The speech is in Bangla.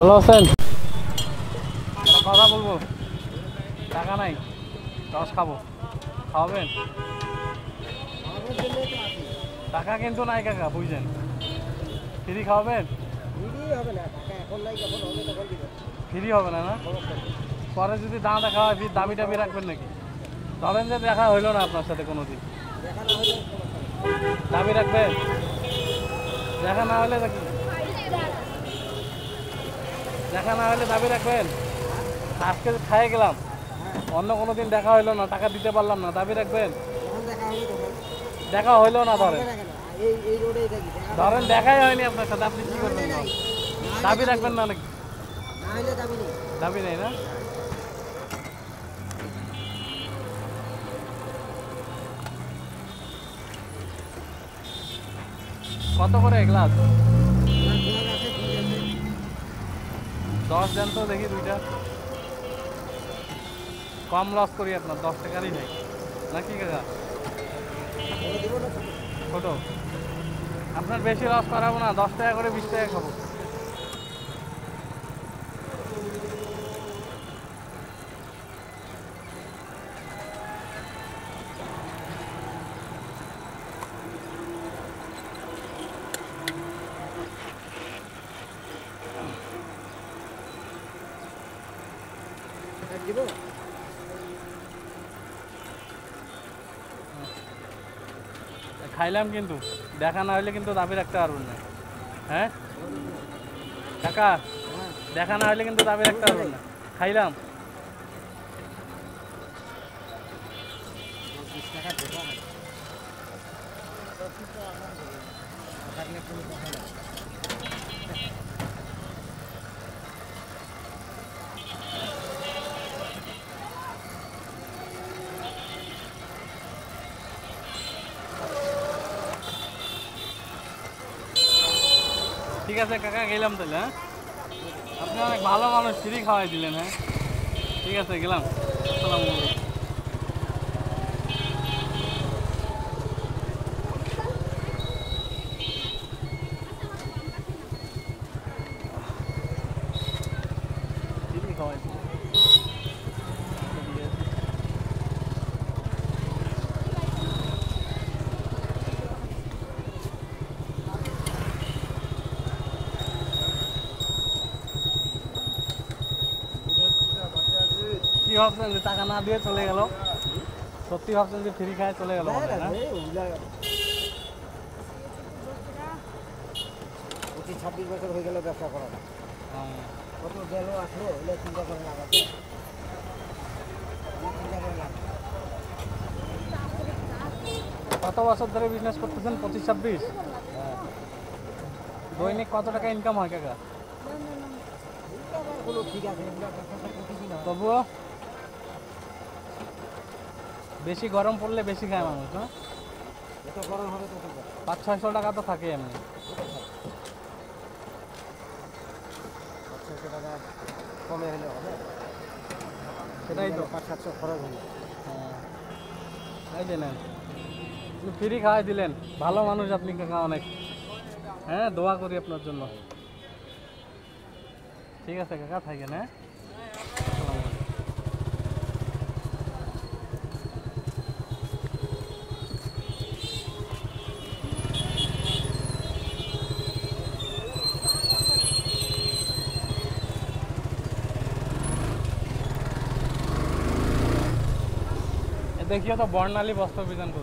ভালো আছেন? কথা বলবো, টাকা নাই, রস খাবো, খাওয়াবেন? টাকা কিন্তু নাই কাকা, বুঝছেন? ফ্রি খাওয়াবেন? ফ্রি হবে না? পরে যদি দাম দেখা হয় দাবি টাবি রাখবেন নাকি? ধরেন যে দেখা হইলো না আপনার সাথে কোনোদিন, দাবি রাখবেন? দেখা না হলে দেখি, দেখা না হলে দাবি রাখবেন? আজকে খাইয়ে গেলাম, অন্য কোনো দিন দেখা হইলো না, টাকা দিতে পারলাম না, দাবি রাখবেন? দেখা হইলো না, ধরেন ধরেন দেখাই হয়নি আপনার সাথে, আপনি কি করবেন? দাবি রাখবেন না নাকি? দাবি নেই না? কত করে গ্লাস? 10 দেন তো দেখি দুইটা, কম লস করি আপনার, 10 টাকারই নেই নাকি কাকা? ছোট আপনার বেশি লস করাবো না, 10 টাকা করে 20 টাকা খাবো। খাইলাম কিন্তু দেখা না হলে কিন্তু দাবি রাখতে পারবেন না। হ্যাঁ কাকা, দেখা না হলে কিন্তু দাবি রাখতে পারবেন না। খাইলাম, ঠিক আছে কাকা, গেলাম তাহলে। হ্যাঁ, আপনি অনেক ভালো মানুষ, ফ্রি খাওয়াই দিলেন। হ্যাঁ ঠিক আছে, গেলাম। আসসালামু আলাইকুম। ফ্রি খাওয়াই দিলেন। কি ভাবছেন যে টাকা না দিয়ে চলে গেল? সত্যি ভাবছেন যে ফ্রি খায় চলে গেল? 26 বছর হয়ে গেল ব্যবসা করা, কত গেল আসলো, চিন্তা করে লাভ আছে? কত বছর ধরে বিজনেস করতেছেন? 25-26? দৈনিক কত টাকা ইনকাম হয় কাকা? ঠিক আছে, তবুও বেশি গরম পড়লে বেশি খায় মানুষ। হ্যাঁ, যত গরম হবে তত 500-600 টাকা তো থাকে এমনি। 500 টাকা কমে হলে হবে, সেটাই তো। 500-700 খরচ হলো। হ্যাঁ, এই যে নেন, ফ্রি খাওয়াই দিলেন, ভালো মানুষ আপনি কাকা অনেক। হ্যাঁ, দোয়া করি আপনার জন্য। ঠিক আছে কাকা, থাকেন। হ্যাঁ, আসসালামু আলাইকুম। দেখিও তো বর্ণালী বস্ত্র বিধান করছে।